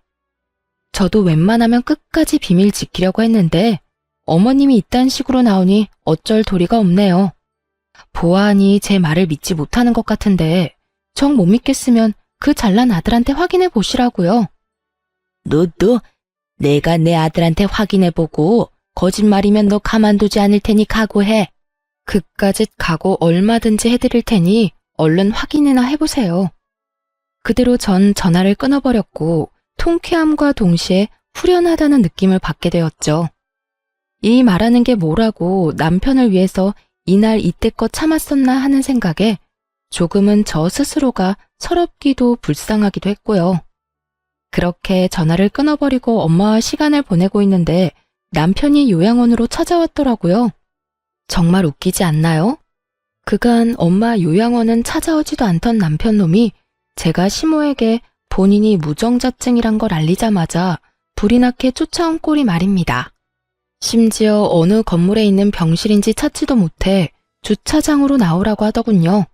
S1: 저도 웬만하면 끝까지 비밀 지키려고 했는데 어머님이 이딴 식으로 나오니 어쩔 도리가 없네요. 보아하니 제 말을 믿지 못하는 것 같은데 정 못 믿겠으면 그 잘난 아들한테 확인해 보시라고요.
S2: 너 내가 내 아들한테 확인해보고 거짓말이면 너 가만두지 않을 테니 각오해.
S1: 그까짓 각오 얼마든지 해드릴 테니 얼른 확인이나 해보세요. 그대로 전 전화를 끊어버렸고 통쾌함과 동시에 후련하다는 느낌을 받게 되었죠. 이 말하는 게 뭐라고 남편을 위해서 이날 이때껏 참았었나 하는 생각에 조금은 저 스스로가 서럽기도 불쌍하기도 했고요. 그렇게 전화를 끊어버리고 엄마와 시간을 보내고 있는데 남편이 요양원으로 찾아왔더라고요. 정말 웃기지 않나요? 그간 엄마 요양원은 찾아오지도 않던 남편놈이 제가 시모에게 본인이 무정자증이란 걸 알리자마자 불이 나게 쫓아온 꼴이 말입니다. 심지어 어느 건물에 있는 병실인지 찾지도 못해 주차장으로 나오라고 하더군요.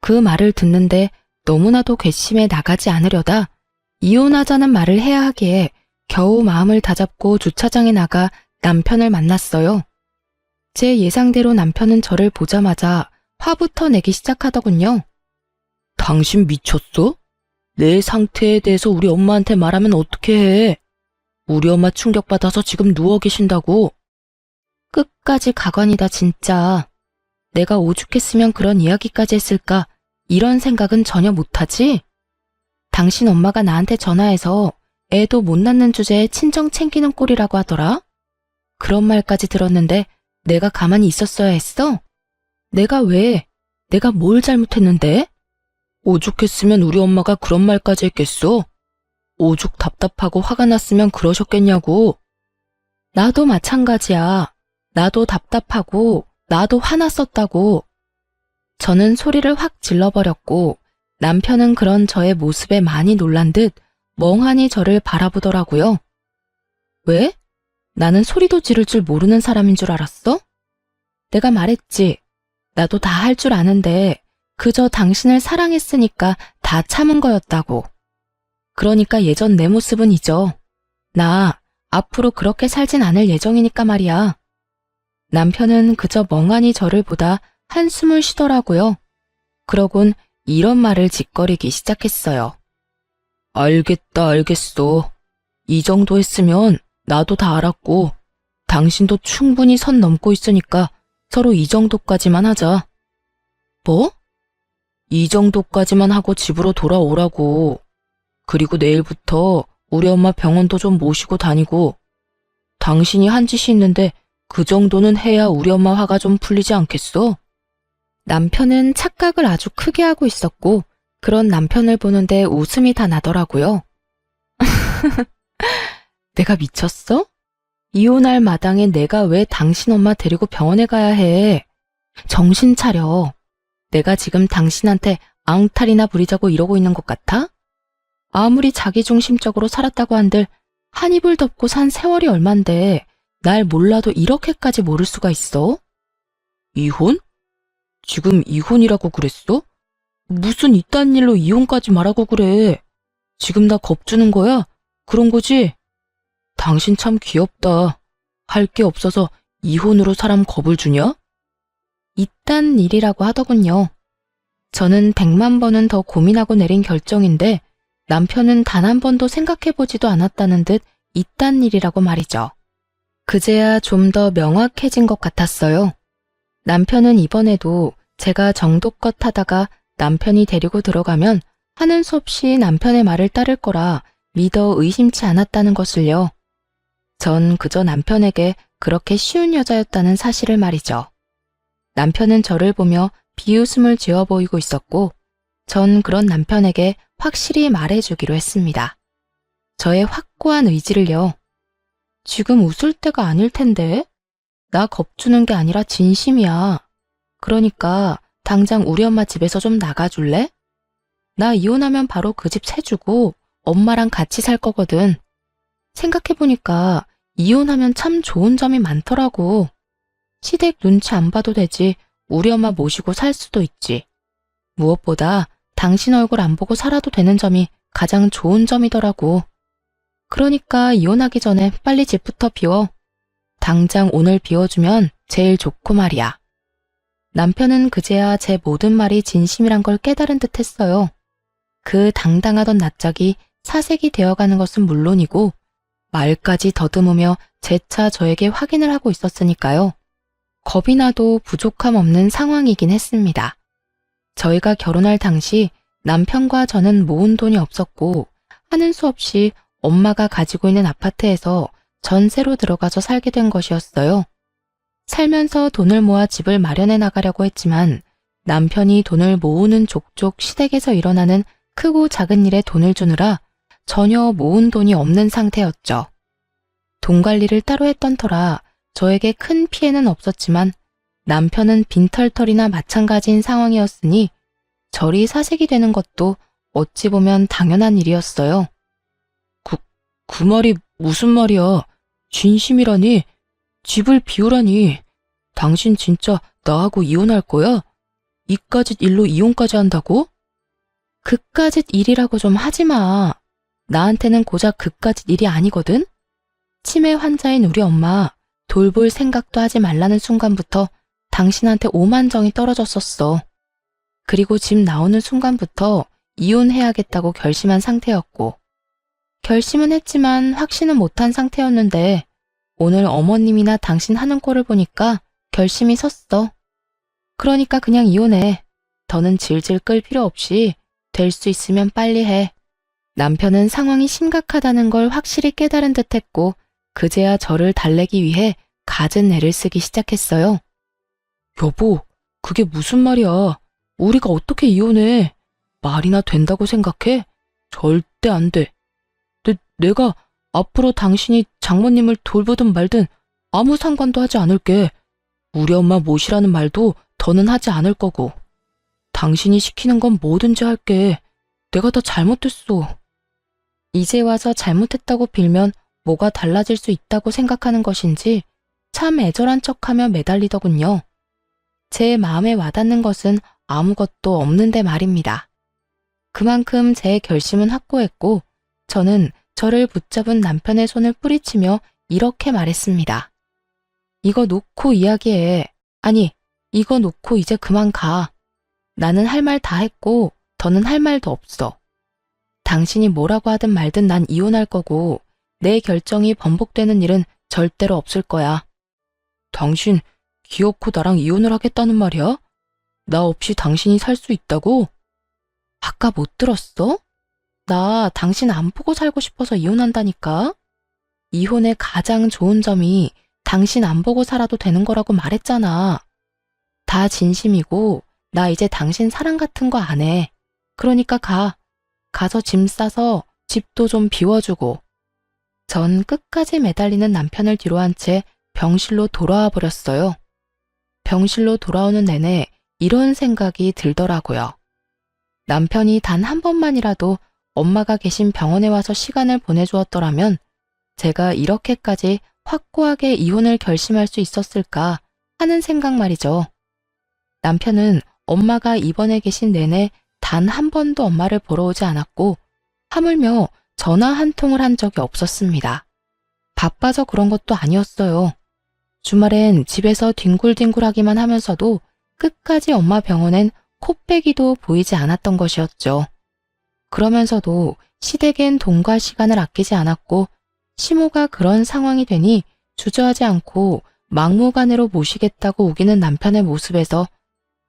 S1: 그 말을 듣는데 너무나도 괘씸해 나가지 않으려다 이혼하자는 말을 해야 하기에 겨우 마음을 다잡고 주차장에 나가 남편을 만났어요. 제 예상대로 남편은 저를 보자마자 화부터 내기 시작하더군요.
S2: 당신 미쳤어? 내 상태에 대해서 우리 엄마한테 말하면 어떻게 해? 우리 엄마 충격받아서 지금 누워 계신다고.
S1: 끝까지 가관이다 진짜. 내가 오죽했으면 그런 이야기까지 했을까 이런 생각은 전혀 못하지? 당신 엄마가 나한테 전화해서 애도 못 낳는 주제에 친정 챙기는 꼴이라고 하더라? 그런 말까지 들었는데 내가 가만히 있었어야 했어? 내가 왜? 내가 뭘 잘못했는데?
S2: 오죽했으면 우리 엄마가 그런 말까지 했겠어? 오죽 답답하고 화가 났으면 그러셨겠냐고.
S1: 나도 마찬가지야. 나도 답답하고 나도 화났었다고. 저는 소리를 확 질러버렸고 남편은 그런 저의 모습에 많이 놀란 듯 멍하니 저를 바라보더라고요. 왜? 나는 소리도 지를 줄 모르는 사람인 줄 알았어? 내가 말했지. 나도 다 할 줄 아는데 그저 당신을 사랑했으니까 다 참은 거였다고. 그러니까 예전 내 모습은 잊어. 나 앞으로 그렇게 살진 않을 예정이니까 말이야. 남편은 그저 멍하니 저를 보다 한숨을 쉬더라고요. 그러곤 이런 말을 짓거리기 시작했어요.
S2: 알겠어. 이 정도 했으면 나도 다 알았고 당신도 충분히 선 넘고 있으니까 서로 이 정도까지만 하자.
S1: 뭐?
S2: 이 정도까지만 하고 집으로 돌아오라고. 그리고 내일부터 우리 엄마 병원도 좀 모시고 다니고 당신이 한 짓이 있는데 그 정도는 해야 우리 엄마 화가 좀 풀리지 않겠어?
S1: 남편은 착각을 아주 크게 하고 있었고 그런 남편을 보는데 웃음이 다 나더라고요. 내가 미쳤어? 이혼할 마당에 내가 왜 당신 엄마 데리고 병원에 가야 해? 정신 차려. 내가 지금 당신한테 앙탈이나 부리자고 이러고 있는 것 같아? 아무리 자기중심적으로 살았다고 한들 한 입을 덮고 산 세월이 얼만데 날 몰라도 이렇게까지 모를 수가 있어? 이혼? 지금 이혼이라고 그랬어? 무슨 이딴 일로 이혼까지 말하고 그래. 지금 나 겁주는 거야? 그런 거지? 당신 참 귀엽다. 할 게 없어서 이혼으로 사람 겁을 주냐? 이딴 일이라고 하더군요. 저는 100만 번은 더 고민하고 내린 결정인데 남편은 단 한 번도 생각해보지도 않았다는 듯 이딴 일이라고 말이죠. 그제야 좀 더 명확해진 것 같았어요. 남편은 이번에도 제가 정도껏 하다가 남편이 데리고 들어가면 하는 수 없이 남편의 말을 따를 거라 믿어 의심치 않았다는 것을요. 전 그저 남편에게 그렇게 쉬운 여자였다는 사실을 말이죠. 남편은 저를 보며 비웃음을 지어 보이고 있었고 전 그런 남편에게 확실히 말해주기로 했습니다. 저의 확고한 의지를요. 지금 웃을 때가 아닐 텐데? 나 겁주는 게 아니라 진심이야. 그러니까 당장 우리 엄마 집에서 좀 나가줄래? 나 이혼하면 바로 그 집 세주고 엄마랑 같이 살 거거든. 생각해보니까 이혼하면 참 좋은 점이 많더라고. 시댁 눈치 안 봐도 되지. 우리 엄마 모시고 살 수도 있지. 무엇보다 당신 얼굴 안 보고 살아도 되는 점이 가장 좋은 점이더라고. 그러니까 이혼하기 전에 빨리 집부터 비워. 당장 오늘 비워주면 제일 좋고 말이야. 남편은 그제야 제 모든 말이 진심이란 걸 깨달은 듯 했어요. 그 당당하던 낯짝이 사색이 되어가는 것은 물론이고 말까지 더듬으며 재차 저에게 확인을 하고 있었으니까요. 겁이 나도 부족함 없는 상황이긴 했습니다. 저희가 결혼할 당시 남편과 저는 모은 돈이 없었고 하는 수 없이 엄마가 가지고 있는 아파트에서 전세로 들어가서 살게 된 것이었어요. 살면서 돈을 모아 집을 마련해 나가려고 했지만 남편이 돈을 모으는 족족 시댁에서 일어나는 크고 작은 일에 돈을 주느라 전혀 모은 돈이 없는 상태였죠. 돈 관리를 따로 했던 터라 저에게 큰 피해는 없었지만 남편은 빈털털이나 마찬가지인 상황이었으니 저리 사색이 되는 것도 어찌 보면 당연한 일이었어요. 그 말이 무슨 말이야? 진심이라니? 집을 비우라니? 당신 진짜 나하고 이혼할 거야? 이까짓 일로 이혼까지 한다고? 그까짓 일이라고 좀 하지 마. 나한테는 고작 그까짓 일이 아니거든? 치매 환자인 우리 엄마 돌볼 생각도 하지 말라는 순간부터 당신한테 오만정이 떨어졌었어. 그리고 집 나오는 순간부터 이혼해야겠다고 결심한 상태였고 결심은 했지만 확신은 못한 상태였는데 오늘 어머님이나 당신 하는 꼴을 보니까 결심이 섰어. 그러니까 그냥 이혼해. 더는 질질 끌 필요 없이 될 수 있으면 빨리 해. 남편은 상황이 심각하다는 걸 확실히 깨달은 듯했고 그제야 저를 달래기 위해 갖은 애를 쓰기 시작했어요. 여보, 그게 무슨 말이야. 우리가 어떻게 이혼해. 말이나 된다고 생각해? 절대 안 돼. 내가 앞으로 당신이 장모님을 돌보든 말든 아무 상관도 하지 않을게. 우리 엄마 모시라는 말도 더는 하지 않을 거고. 당신이 시키는 건 뭐든지 할게. 내가 다 잘못했어. 이제 와서 잘못했다고 빌면 뭐가 달라질 수 있다고 생각하는 것인지 참 애절한 척하며 매달리더군요. 제 마음에 와닿는 것은 아무것도 없는데 말입니다. 그만큼 제 결심은 확고했고 저는 저를 붙잡은 남편의 손을 뿌리치며 이렇게 말했습니다. 이거 놓고 이야기해. 아니, 이거 놓고 이제 그만 가. 나는 할 말 다 했고 더는 할 말도 없어. 당신이 뭐라고 하든 말든 난 이혼할 거고 내 결정이 번복되는 일은 절대로 없을 거야. 당신 기어코 나랑 이혼을 하겠다는 말이야? 나 없이 당신이 살 수 있다고? 아까 못 들었어? 나 당신 안 보고 살고 싶어서 이혼한다니까? 이혼의 가장 좋은 점이 당신 안 보고 살아도 되는 거라고 말했잖아. 다 진심이고 나 이제 당신 사랑 같은 거 안 해. 그러니까 가. 가서 짐 싸서 집도 좀 비워주고. 전 끝까지 매달리는 남편을 뒤로한 채 병실로 돌아와 버렸어요. 병실로 돌아오는 내내 이런 생각이 들더라고요. 남편이 단 한 번만이라도 엄마가 계신 병원에 와서 시간을 보내주었더라면 제가 이렇게까지 확고하게 이혼을 결심할 수 있었을까 하는 생각 말이죠. 남편은 엄마가 입원해 계신 내내 단 한 번도 엄마를 보러 오지 않았고 하물며 전화 한 통을 한 적이 없었습니다. 바빠서 그런 것도 아니었어요. 주말엔 집에서 뒹굴뒹굴하기만 하면서도 끝까지 엄마 병원엔 코빼기도 보이지 않았던 것이었죠. 그러면서도 시댁엔 돈과 시간을 아끼지 않았고 시모가 그런 상황이 되니 주저하지 않고 막무가내로 모시겠다고 우기는 남편의 모습에서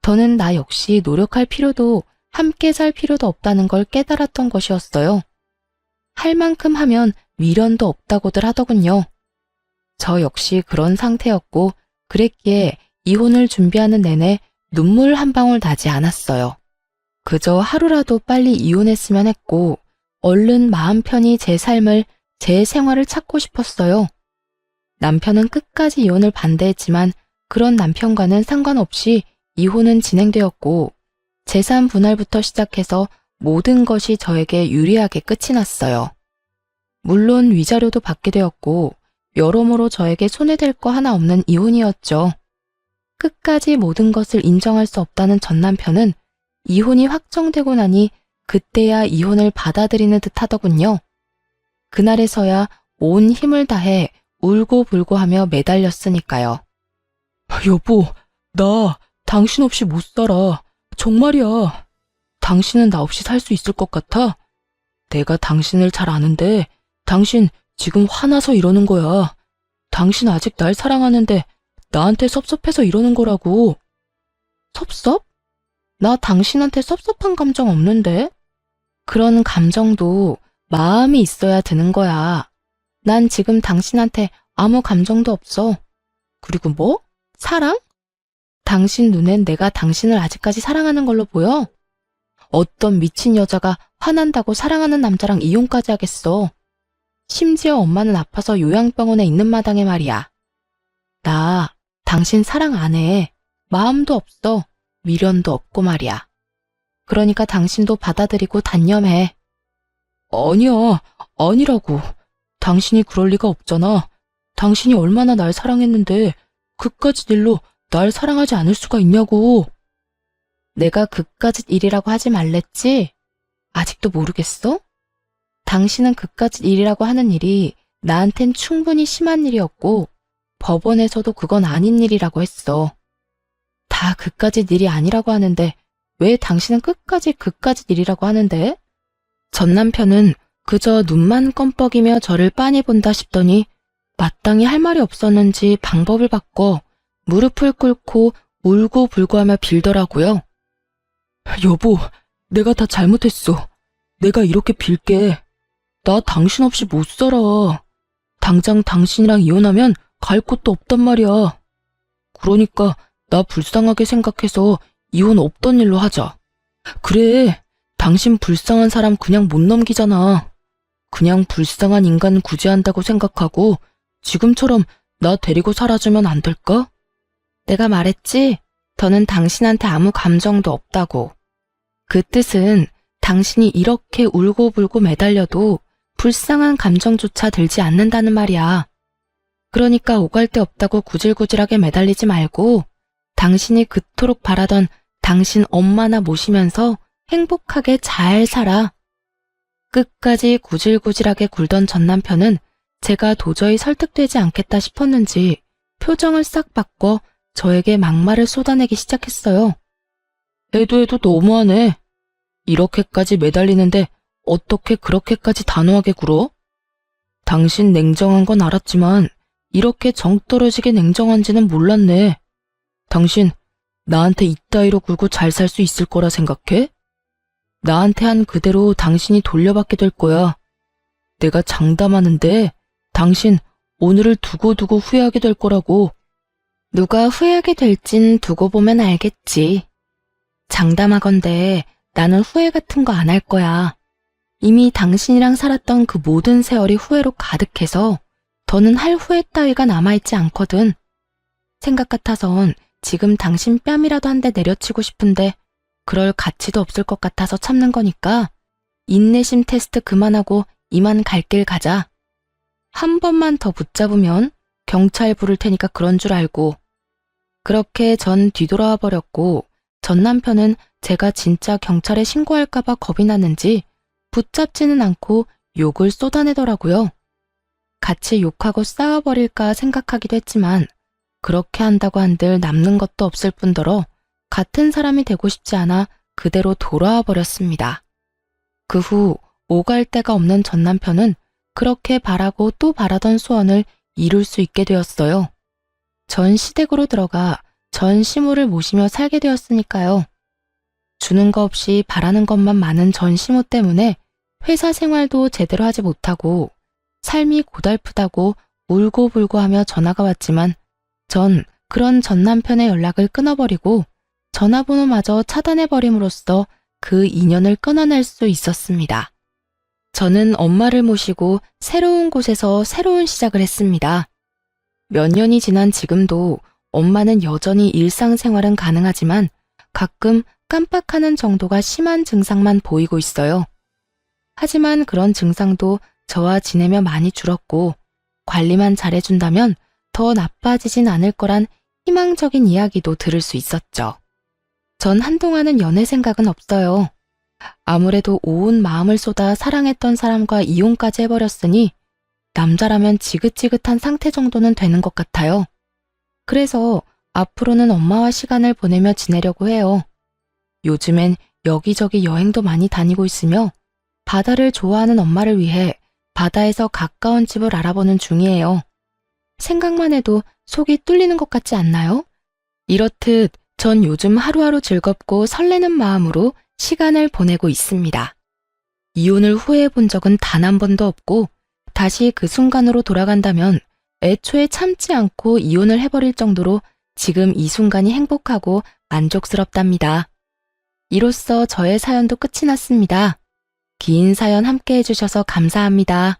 S1: 더는 나 역시 노력할 필요도 함께 살 필요도 없다는 걸 깨달았던 것이었어요. 할 만큼 하면 미련도 없다고들 하더군요. 저 역시 그런 상태였고 그랬기에 이혼을 준비하는 내내 눈물 한 방울 나지 않았어요. 그저 하루라도 빨리 이혼했으면 했고 얼른 마음 편히 제 삶을, 제 생활을 찾고 싶었어요. 남편은 끝까지 이혼을 반대했지만 그런 남편과는 상관없이 이혼은 진행되었고 재산 분할부터 시작해서 모든 것이 저에게 유리하게 끝이 났어요. 물론 위자료도 받게 되었고 여러모로 저에게 손해될 거 하나 없는 이혼이었죠. 끝까지 모든 것을 인정할 수 없다는 전 남편은 이혼이 확정되고 나니 그때야 이혼을 받아들이는 듯 하더군요. 그날에서야 온 힘을 다해 울고불고 하며 매달렸으니까요. 여보, 나 당신 없이 못 살아. 정말이야. 당신은 나 없이 살 수 있을 것 같아? 내가 당신을 잘 아는데 당신 지금 화나서 이러는 거야. 당신 아직 날 사랑하는데 나한테 섭섭해서 이러는 거라고. 섭섭? 나 당신한테 섭섭한 감정 없는데? 그런 감정도 마음이 있어야 드는 거야. 난 지금 당신한테 아무 감정도 없어. 그리고 뭐? 사랑? 당신 눈엔 내가 당신을 아직까지 사랑하는 걸로 보여? 어떤 미친 여자가 화난다고 사랑하는 남자랑 이혼까지 하겠어. 심지어 엄마는 아파서 요양병원에 있는 마당에 말이야. 나 당신 사랑 안 해. 마음도 없어. 미련도 없고 말이야. 그러니까 당신도 받아들이고 단념해. 아니야, 아니라고. 당신이 그럴 리가 없잖아. 당신이 얼마나 날 사랑했는데 그까짓 일로 날 사랑하지 않을 수가 있냐고. 내가 그까짓 일이라고 하지 말랬지? 아직도 모르겠어? 당신은 그까짓 일이라고 하는 일이 나한텐 충분히 심한 일이었고 법원에서도 그건 아닌 일이라고 했어. 다 그까짓 일이 아니라고 하는데 왜 당신은 끝까지 그까짓 일이라고 하는데? 전 남편은 그저 눈만 껌뻑이며 저를 빤히 본다 싶더니 마땅히 할 말이 없었는지 방법을 바꿔 무릎을 꿇고 울고불고하며 빌더라고요. 여보, 내가 다 잘못했어. 내가 이렇게 빌게. 나 당신 없이 못 살아. 당장 당신이랑 이혼하면 갈 곳도 없단 말이야. 그러니까 나 불쌍하게 생각해서 이혼 없던 일로 하자. 그래, 당신 불쌍한 사람 그냥 못 넘기잖아. 그냥 불쌍한 인간 구제한다고 생각하고 지금처럼 나 데리고 살아주면 안 될까? 내가 말했지? 더는 당신한테 아무 감정도 없다고. 그 뜻은 당신이 이렇게 울고불고 매달려도 불쌍한 감정조차 들지 않는다는 말이야. 그러니까 오갈 데 없다고 구질구질하게 매달리지 말고 당신이 그토록 바라던 당신 엄마나 모시면서 행복하게 잘 살아. 끝까지 구질구질하게 굴던 전 남편은 제가 도저히 설득되지 않겠다 싶었는지 표정을 싹 바꿔 저에게 막말을 쏟아내기 시작했어요. 해도 너무하네. 이렇게까지 매달리는데 어떻게 그렇게까지 단호하게 굴어? 당신 냉정한 건 알았지만 이렇게 정 떨어지게 냉정한지는 몰랐네. 당신 나한테 이따위로 굴고 잘 살 수 있을 거라 생각해? 나한테 한 그대로 당신이 돌려받게 될 거야. 내가 장담하는데 당신 오늘을 두고두고 후회하게 될 거라고. 누가 후회하게 될진 두고 보면 알겠지. 장담하건대 나는 후회 같은 거 안 할 거야. 이미 당신이랑 살았던 그 모든 세월이 후회로 가득해서 더는 할 후회 따위가 남아있지 않거든. 생각 같아선 지금 당신 뺨이라도 한 대 내려치고 싶은데 그럴 가치도 없을 것 같아서 참는 거니까 인내심 테스트 그만하고 이만 갈 길 가자. 한 번만 더 붙잡으면 경찰 부를 테니까 그런 줄 알고. 그렇게 전 뒤돌아와 버렸고 전 남편은 제가 진짜 경찰에 신고할까봐 겁이 났는지 붙잡지는 않고 욕을 쏟아내더라고요. 같이 욕하고 싸워버릴까 생각하기도 했지만 그렇게 한다고 한들 남는 것도 없을 뿐더러 같은 사람이 되고 싶지 않아 그대로 돌아와 버렸습니다. 그 후 오갈 데가 없는 전 남편은 그렇게 바라고 또 바라던 소원을 이룰 수 있게 되었어요. 전 시댁으로 들어가 전 시모를 모시며 살게 되었으니까요. 주는 거 없이 바라는 것만 많은 전 시모 때문에 회사 생활도 제대로 하지 못하고 삶이 고달프다고 울고불고 하며 전화가 왔지만 전 그런 전 남편의 연락을 끊어버리고 전화번호마저 차단해버림으로써 그 인연을 끊어낼 수 있었습니다. 저는 엄마를 모시고 새로운 곳에서 새로운 시작을 했습니다. 몇 년이 지난 지금도 엄마는 여전히 일상생활은 가능하지만 가끔 깜빡하는 정도가 심한 증상만 보이고 있어요. 하지만 그런 증상도 저와 지내며 많이 줄었고 관리만 잘해준다면 더 나빠지진 않을 거란 희망적인 이야기도 들을 수 있었죠. 전 한동안은 연애 생각은 없어요. 아무래도 온 마음을 쏟아 사랑했던 사람과 이혼까지 해버렸으니 남자라면 지긋지긋한 상태 정도는 되는 것 같아요. 그래서 앞으로는 엄마와 시간을 보내며 지내려고 해요. 요즘엔 여기저기 여행도 많이 다니고 있으며 바다를 좋아하는 엄마를 위해 바다에서 가까운 집을 알아보는 중이에요. 생각만 해도 속이 뚫리는 것 같지 않나요? 이렇듯 전 요즘 하루하루 즐겁고 설레는 마음으로 시간을 보내고 있습니다. 이혼을 후회해 본 적은 단 한 번도 없고 다시 그 순간으로 돌아간다면 애초에 참지 않고 이혼을 해버릴 정도로 지금 이 순간이 행복하고 만족스럽답니다. 이로써 저의 사연도 끝이 났습니다. 긴 사연 함께 해주셔서 감사합니다.